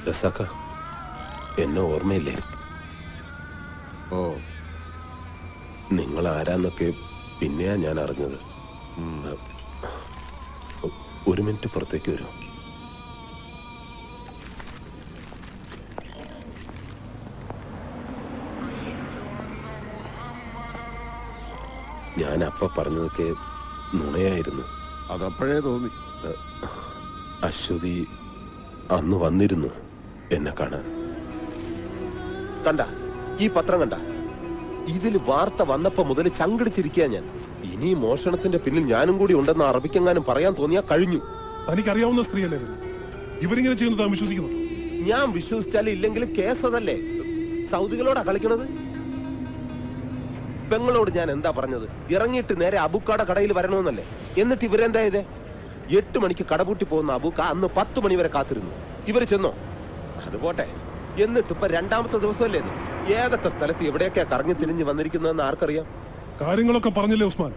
റസാക്ക, എന്നെ ഓർമ്മയില്ലേ? ഓ, നിങ്ങൾ ആരാന്നൊക്കെ പിന്നെയാ ഞാൻ അറിഞ്ഞത്. ഒരു മിനിറ്റ് പുറത്തേക്ക് വരൂ. ഞാൻ അപ്പ പറഞ്ഞതൊക്കെ നുണയായിരുന്നു. അതപ്പോഴേ തോന്നി. അശ്വതി അന്ന് വന്നിരുന്നു എന്നെ കാണാൻ. കണ്ട ഈ പത്രം കണ്ട? ഇതിൽ വാർത്ത വന്നപ്പോ മുതൽ ചങ്കടിച്ചിരിക്കുക ഞാൻ. ഇനി മോഷണത്തിന്റെ പിന്നിൽ ഞാനും കൂടി ഉണ്ടെന്ന് അറബിക്കെങ്ങാനും പറയാൻ തോന്നിയാ കഴിഞ്ഞു. തനിക്കറിയാവുന്ന സ്ത്രീയല്ലേ ഇവരിങ്ങനെ ചെയ്യുന്നത് താൻ വിശ്വസിക്കുന്നു? ഞാൻ വിശ്വസിച്ചാലും ഇല്ലെങ്കിലും കേസ് അതല്ലേ. സൗദികളോടാ കളിക്കണത്. പെങ്ങളോട് ഞാൻ എന്താ പറഞ്ഞത്? ഇറങ്ങിയിട്ട് നേരെ അബൂക്കാട കടയിൽ വരണമെന്നല്ലേ. എന്നിട്ട് ഇവരെന്താ ചെയ്തേ? 8 മണിക്ക് കടപൂട്ടി പോകുന്ന അബൂക്ക അന്ന് 10 മണി വരെ കാത്തിരുന്നു. ഇവര് ചെന്നോ? അത് പോട്ടെ. എന്നിട്ടിപ്പോ 2ാമത്തെ ദിവസമല്ലേ ഇത്? ഏതൊക്കെ സ്ഥലത്ത് എവിടെയൊക്കെയാ കറങ്ങി തിരിഞ്ഞ് വന്നിരിക്കുന്നതെന്ന് ആർക്കറിയാം? കാര്യങ്ങളൊക്കെ പറഞ്ഞില്ലേ ഉസ്മാൻ?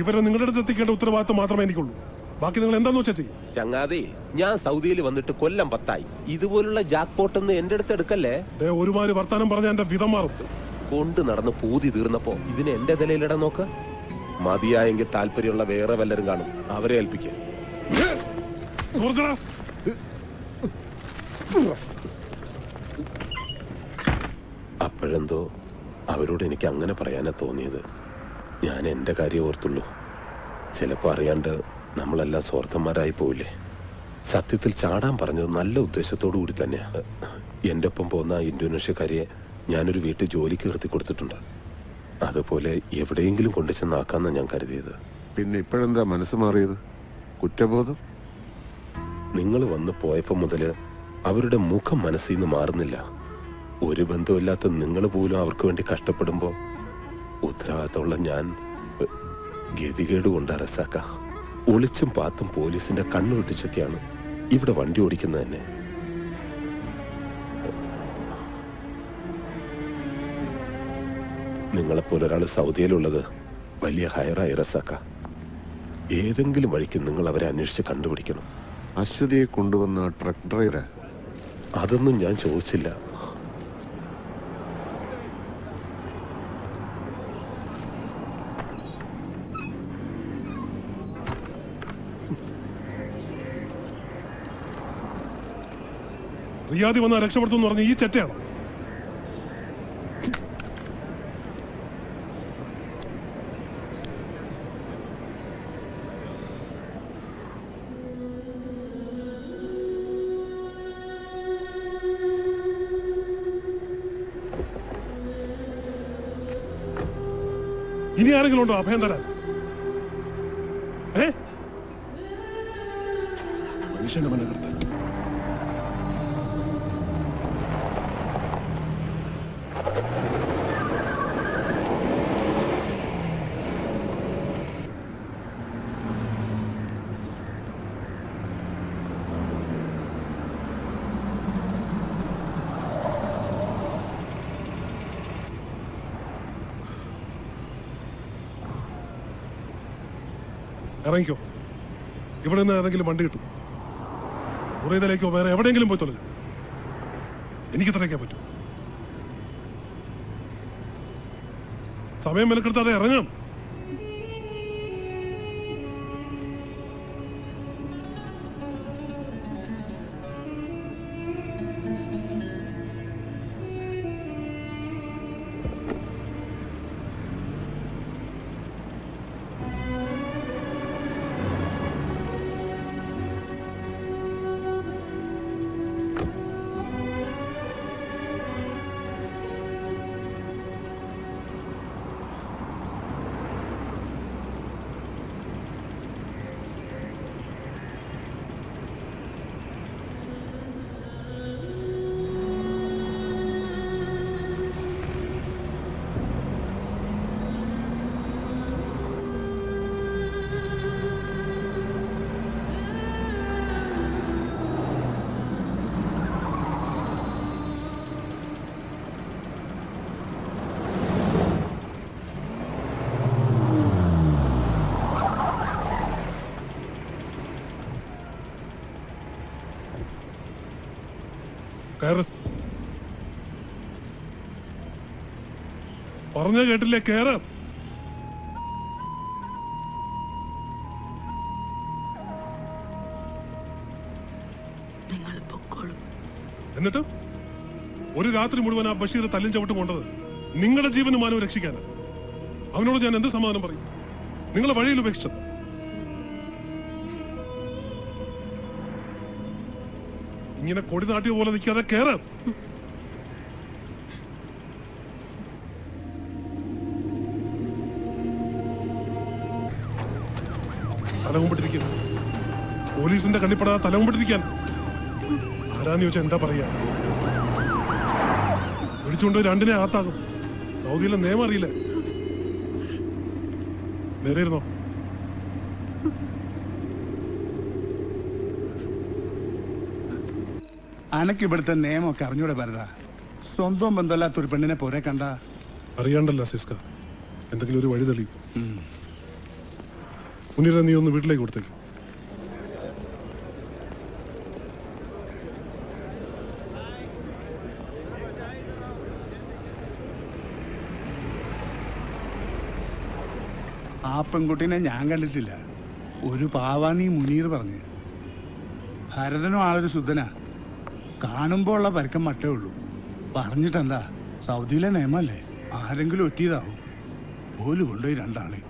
ഇവരെ നിങ്ങളുടെ അടുത്ത് എത്തിക്കേണ്ട ഉത്തരവാദിത്തം മാത്രമേ എനിക്കുള്ളൂ. ബാക്കി നിങ്ങൾ എന്താന്ന് വെച്ചാൽ ചെയ്യും. ചങ്ങാതി, ഞാൻ സൗദിയിൽ വന്നിട്ട് കൊല്ലം 10 ഇതുപോലുള്ള ജാക്ക് പോട്ടൊന്നും എന്റെ അടുത്ത് എടുക്കല്ലേ. ഒരുമാതിരി വർത്താനം പറഞ്ഞ എന്റെ വിധം മാറും. കൊണ്ട് നടന്ന് പൂതി തീർന്നപ്പോ ഇതിന് എന്റെ നിലയിലിടാൻ നോക്ക്. മതിയായെങ്കിൽ താല്പര്യമുള്ള വേറെ വല്ലരും കാണും, അവരെ ഏൽപ്പിക്കുക. അപ്പോഴെന്തോ അവരോട് എനിക്ക് അങ്ങനെ പറയാനാ തോന്നിയത്. ഞാൻ എന്റെ കാര്യം ഓർത്തുള്ളൂ. ചിലപ്പോ അറിയാണ്ട് നമ്മളെല്ലാം സ്വാർത്ഥന്മാരായി പോവില്ലേ. സത്യത്തിൽ ചാടാൻ പറഞ്ഞത് നല്ല ഉദ്ദേശത്തോടു കൂടി തന്നെയാ. എന്റെ ഒപ്പം പോകുന്ന ഇന്തോനേഷ്യക്കാരിയെ ഞാനൊരു വീട്ടിൽ ജോലിക്ക് നിർത്തി കൊടുത്തിട്ടുണ്ട്. അതുപോലെ എവിടെയെങ്കിലും കൊണ്ടു ചെന്നാക്കാന്നാ ഞാൻ കരുതിയത്. പിന്നെ ഇപ്പോഴെന്താ മനസ്സ് മാറിയത്? കുറ്റബോധം? നിങ്ങൾ വന്ന് പോയപ്പോ മുതല് അവരുടെ മുഖം മനസ്സിൽ നിന്ന് മാറുന്നില്ല. ഒരു ബന്ധമില്ലാത്ത നിങ്ങൾ പോലും അവർക്ക് വേണ്ടി കഷ്ടപ്പെടുമ്പോ ഉത്തരവാദിത്തമുള്ള ഞാൻ ഗതികേട് കൊണ്ട് റസാക്ക. ഒളിച്ചും പാത്തും പോലീസിന്റെ കണ്ണു വെട്ടിച്ചൊക്കെയാണ് ഇവിടെ വണ്ടി ഓടിക്കുന്നത് തന്നെ. നിങ്ങളെപ്പോലെ ഒരാൾ സൗദിയിലുള്ളത് വലിയ ഹയറായി റസാക്ക. ഏതെങ്കിലും വഴിക്ക് നിങ്ങൾ അവരെ അന്വേഷിച്ച് കണ്ടുപിടിക്കണം. അശ്വതിയെ കൊണ്ടുവന്ന ട്രക്ക് ഡ്രൈവറെ? അതൊന്നും ഞാൻ ചോദിച്ചില്ല. റിയാദി വന്നാൽ രക്ഷപ്പെടുത്തുമെന്ന് പറഞ്ഞ ഈ ചെറ്റയാണ്. ഇനി ആരെങ്കിലും ഉണ്ടോ അഭയം തരാൻ? മനുഷ്യന്റെ മനകർത്താൻ ഇറങ്ങിക്കോ. ഇവിടെ നിന്ന് ഏതെങ്കിലും വണ്ടി കിട്ടും. മുറിയതിലേക്കോ വേറെ എവിടെയെങ്കിലും പോയി തൊലഞ്ഞു. എനിക്ക് ഇത്രയ്ക്കാൻ പറ്റൂ. സമയം മെനക്കെടുത്താതെ ഇറങ്ങാം. കയറ്. പറഞ്ഞ കേട്ടില്ലേ? കയറ്. എന്നിട്ട് ഒരു രാത്രി മുഴുവൻ ആ ബഷീർ തല്ലും ചവിട്ടും കൊണ്ടത് നിങ്ങളുടെ ജീവനും മാനവും രക്ഷിക്കാനാണ്. അവനോട് ഞാൻ എന്ത് സമാധാനം പറയും? നിങ്ങളെ വഴിയിൽ ഉപേക്ഷിച്ചത്. ഇങ്ങനെ കൊടി നാട്ടിയ പോലെ നിൽക്കാതെ കേറാം. തലകുമ്പിട്ടിരിക്കുക. പോലീസിന്റെ കണ്ണിപ്പെടാതെ തലകുമ്പിട്ടിരിക്കാൻ ആരാന്ന് ചോദിച്ചാൽ എന്താ പറയാ? പിടിച്ചുകൊണ്ട് രണ്ടിനെ അകത്താകും. സൗദിയിലെ നിയമം അറിയില്ലേ? നേരെ ഇരുന്നോ. അനക്ക് ഇവിടുത്തെ നിയമമൊക്കെ അറിഞ്ഞൂടെ ഭരത? സ്വന്തം ബന്ധമല്ലാത്തൊരു പെണ്ണിനെ പോരെ കണ്ട അറിയാണ്ടല്ല സിസ്ക. എന്തെങ്കിലും ഒരു വഴി തെളിയും. മുന്നിൽ നീ ഒന്ന് വീട്ടിലേക്ക് കൊടുത്തേക്ക്. ആ പെൺകുട്ടീനെ ഞാൻ കണ്ടിട്ടില്ല. ഒരു പാവാനീ മുനീർ പറഞ്ഞ്. ഭരതനും ആളൊരു ശുദ്ധനാ. കാണുമ്പോൾ ഉള്ള പരക്കം മട്ടേ ഉള്ളൂ. പറഞ്ഞിട്ടെന്താ, സൗദിയിലെ നിയമല്ലേ, ആരെങ്കിലും ഒറ്റിയതാവും. പോലും കൊണ്ടുപോയി രണ്ടാളെ.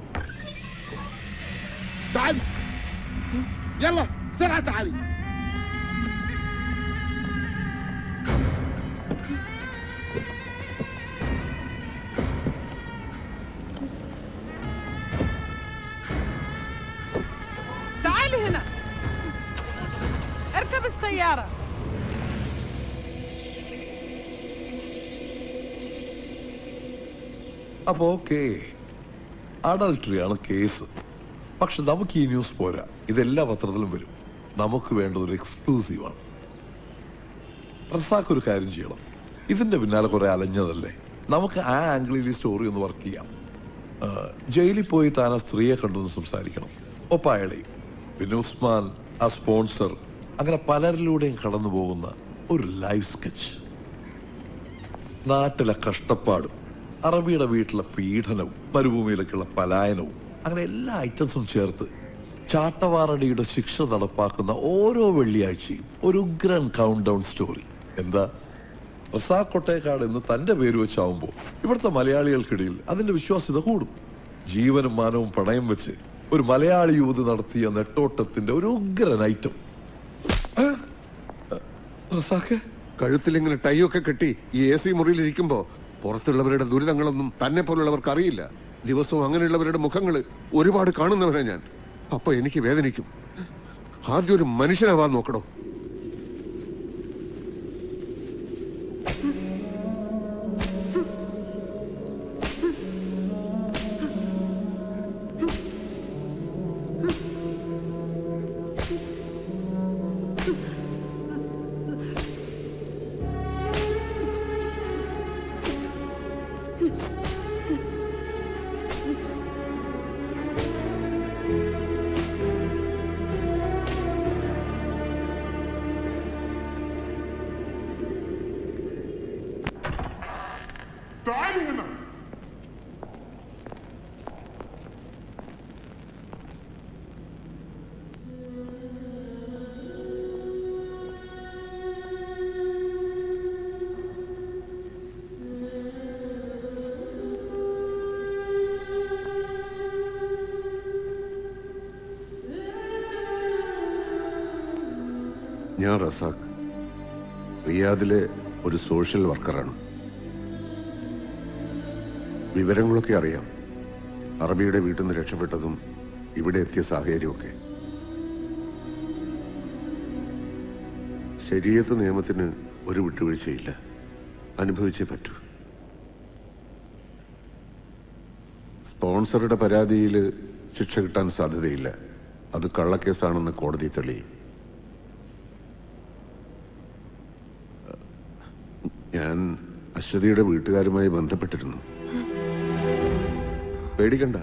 تعالي هنا. اركب السيارة. അപ്പോൾ ഓക്കെ, അഡൾട്ടറിയാണ് കേസ്. പക്ഷെ നമുക്ക് ഈ ന്യൂസ് പോരാ. ഇതെല്ലാ പത്രത്തിലും വരും. നമുക്ക് വേണ്ടത് ഒരു എക്സ്ക്ലൂസീവാണ്. റസാഖ് ഒരു കാര്യം ചെയ്യണം. ഇതിന്റെ പിന്നാലെ കുറെ അലഞ്ഞതല്ലേ, നമുക്ക് ആ ആംഗിളിൽ ഈ സ്റ്റോറി ഒന്ന് വർക്ക് ചെയ്യാം. ജയിലിൽ പോയി താൻ ആ സ്ത്രീയെ കണ്ടൊന്ന് സംസാരിക്കണം. ഒപ്പം അയാളെ, പിന്നെ ഉസ്മാൻ, ആ സ്പോൺസർ, അങ്ങനെ പലരിലൂടെയും കടന്നു പോകുന്ന ഒരു ലൈവ് സ്കെച്ച്. നാട്ടിലെ കഷ്ടപ്പാടും അറബിയുടെ വീട്ടിലെ പീഡനവും മരുഭൂമിയിലേക്കുള്ള പലായനവും അങ്ങനെ എല്ലാ ഐറ്റംസും ചേർത്ത് ചാട്ടവാറടിയുടെ ശിക്ഷ നടപ്പാക്കുന്ന ഓരോ വെള്ളിയാഴ്ചയും ഒരു ഉഗ്രൻ കൗണ്ട് ഡൗൺ സ്റ്റോറി. എന്താ, റസാഖ് കൊട്ടേക്കാട് എന്ന് തന്റെ പേര് വെച്ചാവുമ്പോൾ ഇവിടുത്തെ മലയാളികൾക്കിടയിൽ അതിന്റെ വിശ്വാസ്യത കൂടും. ജീവനും മാനവും പണയം വെച്ച് ഒരു മലയാളി യുവതി നടത്തിയ നെട്ടോട്ടത്തിന്റെ ഒരു ഉഗ്രൻ ഐറ്റം. റസാഖ് കഴുത്തിലിങ്ങനെ ടൈയൊക്കെ കെട്ടി ഈ AC മുറിയിൽ ഇരിക്കുമ്പോ പുറത്തുള്ളവരുടെ ദുരിതങ്ങളൊന്നും തന്നെ പോലുള്ളവർക്ക് അറിയില്ല. ദിവസവും അങ്ങനെയുള്ളവരുടെ മുഖങ്ങൾ ഒരുപാട് കാണുന്നവനാ ഞാൻ. അപ്പൊ എനിക്ക് വേദനിക്കും. ആദ്യം ഒരു മനുഷ്യനാവാൻ നോക്കണോ. ഞാൻ റസാഖ്, റിയാദിലെ ഒരു സോഷ്യൽ വർക്കറാണ്. വിവരങ്ങളൊക്കെ അറിയാം. അറബിയുടെ വീട്ടിൽ നിന്ന് രക്ഷപ്പെട്ടതും ഇവിടെ എത്തിയ സാഹചര്യമൊക്കെ. ശരീഅത്ത് നിയമത്തിന് ഒരു വിട്ടുവീഴ്ചയില്ല. അനുഭവിച്ചേ പറ്റൂ. സ്പോൺസറുടെ പരാതിയിൽ ശിക്ഷ കിട്ടാൻ സാധ്യതയില്ല. അത് കള്ളക്കേസാണെന്ന് കോടതി തെളിയും. ഞാൻ അശ്വതിയുടെ വീട്ടുകാരുമായി ബന്ധപ്പെട്ടിരുന്നു. പേടിക്കണ്ട,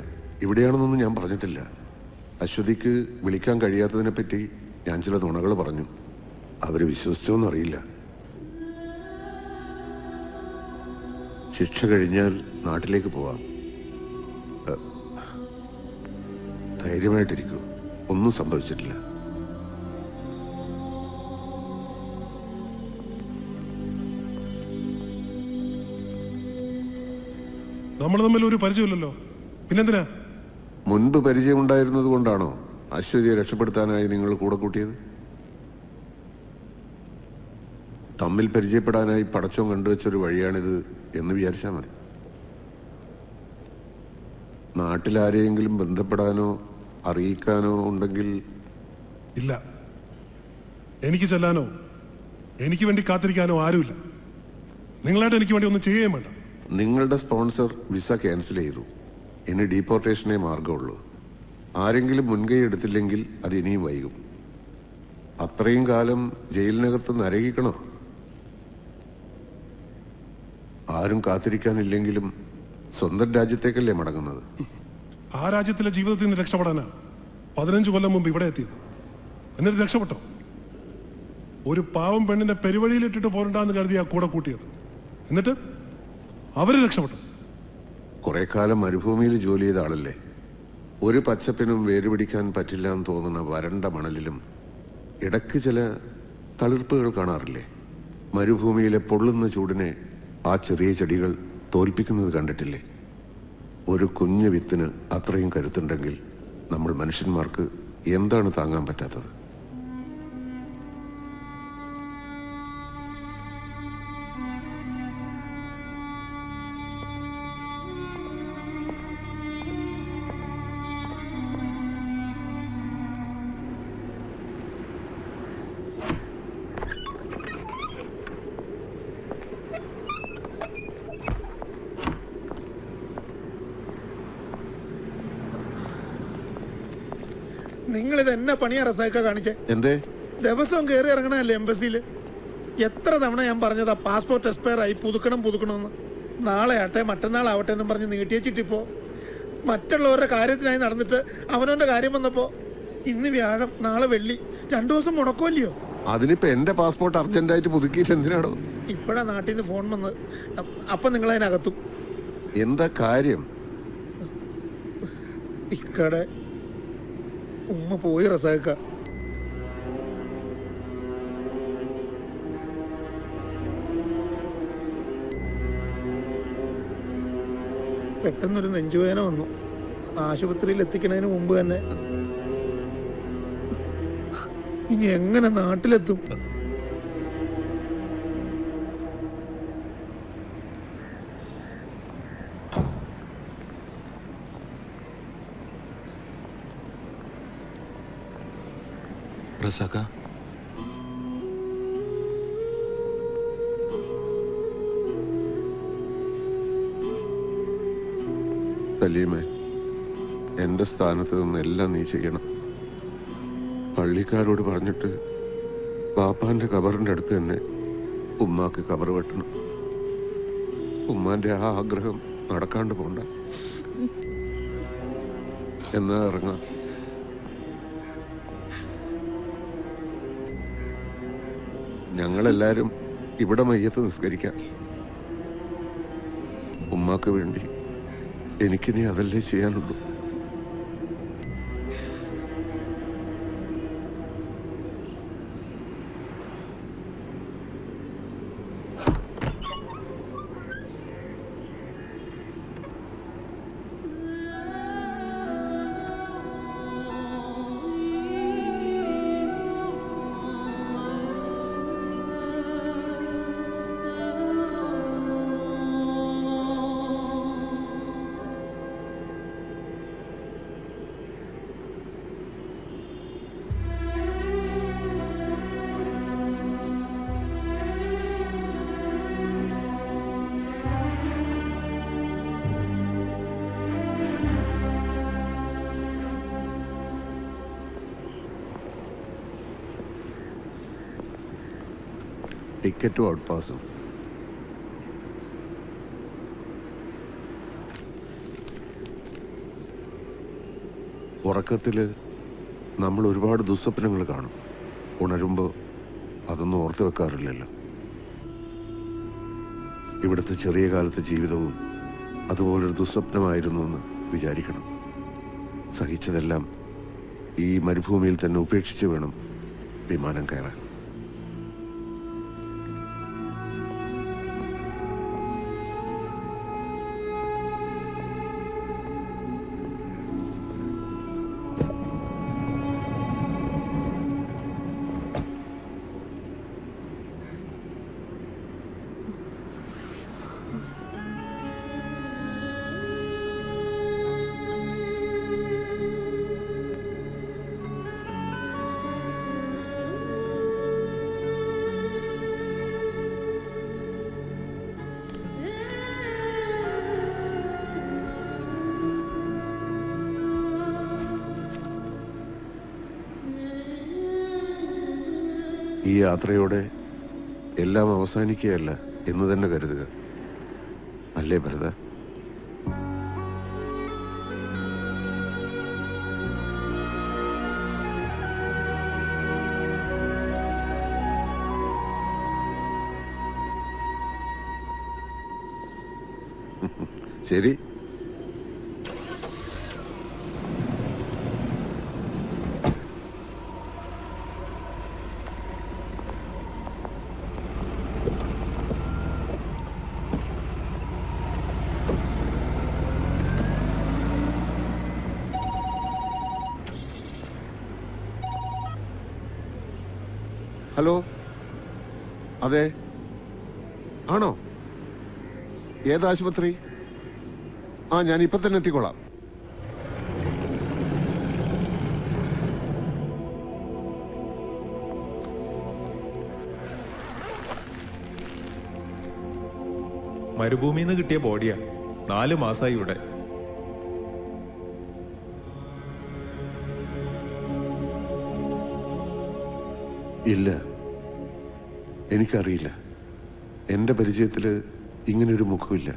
ഇവിടെയാണെന്നൊന്നും ഞാൻ പറഞ്ഞിട്ടില്ല. അശ്വതിക്ക് വിളിക്കാൻ കഴിയാത്തതിനെ പറ്റി ഞാൻ ചില നുണകൾ പറഞ്ഞു. അവര് വിശ്വസിച്ചോന്നും അറിയില്ല. ശിക്ഷ കഴിഞ്ഞാൽ നാട്ടിലേക്ക് പോവാം. ധൈര്യമായിട്ടിരിക്കൂ, ഒന്നും സംഭവിച്ചിട്ടില്ല. നമ്മൾ തമ്മിൽ ഒരു പരിചയമില്ലല്ലോ, പിന്നെന്തിനാ? മുൻപ് പരിചയമുണ്ടായിരുന്നത് കൊണ്ടാണോ അശ്വതിയെ രക്ഷപ്പെടുത്താനായി നിങ്ങൾ കൂടെ കൂട്ടിയത്? തമ്മിൽ പരിചയപ്പെടാനായി പടച്ചോൻ കണ്ടുവച്ചൊരു വഴിയാണിത് എന്ന് വിചാരിച്ചാൽ മതി. നാട്ടിലാരെയെങ്കിലും ബന്ധപ്പെടാനോ അറിയിക്കാനോ ഉണ്ടെങ്കിൽ? ഇല്ല, എനിക്ക് ചെല്ലാനോ എനിക്ക് വേണ്ടി കാത്തിരിക്കാനോ ആരുമില്ല. നിങ്ങളായിട്ട് എനിക്ക് വേണ്ടി ഒന്നും ചെയ്യുകയും വേണ്ട. നിങ്ങളുടെ സ്പോൺസർ വിസ ക്യാൻസൽ ചെയ്തു. ഇനി ഡീപ്പോർട്ടേഷനേ മാർഗമുള്ളൂ. ആരെങ്കിലും മുൻകൈ എടുത്തില്ലെങ്കിൽ അത് ഇനിയും വൈകും. അത്രയും കാലം ജയിലിനകത്ത് നരകിക്കണോ? ആരും കാത്തിരിക്കാനില്ലെങ്കിലും സ്വന്തം രാജ്യത്തേക്കല്ലേ മടങ്ങുന്നത്? ആ രാജ്യത്തിലെ ജീവിതത്തിൽ നിന്ന് രക്ഷപ്പെടാനാ 15 കൊല്ലം മുമ്പ് ഇവിടെ എത്തിയത്. എന്നിട്ട് രക്ഷപ്പെട്ടോ? ഒരു പാവം പെണ്ണിനെ പെരുവഴിയിലിട്ടിട്ട് പോരണ്ടാന്ന് കരുതി ആ കൂടെ കൂട്ടിയത്. എന്നിട്ട് അവര് രക്ഷപ്പെട്ടു. കുറെ കാലം മരുഭൂമിയിൽ ജോലി ചെയ്ത ആളല്ലേ. ഒരു പച്ചപ്പിനും വേരുപിടിക്കാൻ പറ്റില്ല എന്ന് തോന്നുന്ന വരണ്ട മണലിലും ഇടയ്ക്ക് ചില തളിർപ്പുകൾ കാണാറില്ലേ? മരുഭൂമിയിലെ പൊള്ളുന്ന ചൂടിനെ ആ ചെറിയ ചെടികൾ തോൽപ്പിക്കുന്നത് കണ്ടിട്ടില്ലേ? ഒരു കുഞ്ഞു വിത്തിന് അത്രയും കരുത്തുണ്ടെങ്കിൽ നമ്മൾ മനുഷ്യന്മാർക്ക് എന്താണ് താങ്ങാൻ പറ്റാത്തത്? നിങ്ങളിത് എന്നെ പണിയാ റസാക്ക കാണിച്ചേ? എന്തേ? ദിവസവും കയറി ഇറങ്ങണല്ലേ എംബസിയിൽ? എത്ര തവണ ഞാൻ പറഞ്ഞതാ പാസ്പോർട്ട് എക്സ്പയർ ആയി, പുതുക്കണമെന്ന്. നാളെ ആട്ടെ മറ്റന്നാളാവട്ടെ എന്നും പറഞ്ഞ് നീട്ടിയച്ചിട്ടിപ്പോ മറ്റുള്ളവരുടെ കാര്യത്തിനായി നടന്നിട്ട് അവനവന്റെ കാര്യം വന്നപ്പോ ഇന്ന് വ്യാഴം നാളെ വെള്ളി 2 ദിവസം മുടക്കമല്ലയോ? അതിനിപ്പോ എന്റെ പാസ്പോർട്ട് അർജന്റായിട്ട് പുതുക്കിയിട്ട് എന്തിനാണോ? ഇപ്പഴാ നാട്ടിൽ നിന്ന് ഫോൺ വന്നത്. അപ്പൊ നിങ്ങളതിനകത്തും. എന്താ കാര്യം? ഇക്കടെ ഉമ്മ പോയി റസാക്ക. പെട്ടെന്നൊരു നെഞ്ചുവേദന വന്നു. ആശുപത്രിയിൽ എത്തിക്കുന്നതിന് മുമ്പ് തന്നെ. ഇനി എങ്ങനെ നാട്ടിലെത്തും? റസാക്ക, സലീമേ, എന്റെ സ്ഥാനത്ത് നിന്ന് എല്ലാം നീ ചെയ്യണം. പള്ളിക്കാരോട് പറഞ്ഞിട്ട് പാപ്പാന്റെ കബറിന്റെ അടുത്ത് തന്നെ ഉമ്മാക്ക് കബർ വെട്ടണം. ഉമ്മാന്റെ ആ ആഗ്രഹം നടക്കാണ്ട് പോണ്ട. എന്നാ ഇറങ്ങാം. ഞങ്ങളെല്ലാരും ഇവിടെ മയ്യത്ത് നിസ്കരിക്കാം. ഉമ്മാക്ക് വേണ്ടി എനിക്കിനി അതല്ലേ ചെയ്യാനുള്ളൂ. ടിക്കറ്റും ഔട്ട് പാസും. ഉറക്കത്തിൽ നമ്മൾ ഒരുപാട് ദുസ്വപ്നങ്ങൾ കാണും. ഉണരുമ്പോൾ അതൊന്നും ഓർത്ത് വെക്കാറില്ലല്ലോ. ഇവിടുത്തെ ചെറിയ കാലത്തെ ജീവിതവും അതുപോലൊരു ദുസ്വപ്നമായിരുന്നു എന്ന് വിചാരിക്കണം. സഹിച്ചതെല്ലാം ഈ മരുഭൂമിയിൽ തന്നെ ഉപേക്ഷിച്ച് വേണം വിമാനം കയറാൻ. ഈ യാത്രയോടെ എല്ലാം അവസാനിക്കുകയല്ല എന്ന് തന്നെ കരുതുക, അല്ലേ ഭരത? ശരി. ഹലോ, അതെ, ആണോ? ഏത് ആശുപത്രി? ഞാൻ ഇപ്പൊ തന്നെ എത്തിക്കോളാം. മരുഭൂമിയിൽ നിന്ന് കിട്ടിയ ബോഡിയാ. 4 മാസമായി ഇവിടെ. ഇല്ല, എനിക്കറിയില്ല. എന്റെ പരിചയത്തില് ഇങ്ങനൊരു മുഖമില്ല.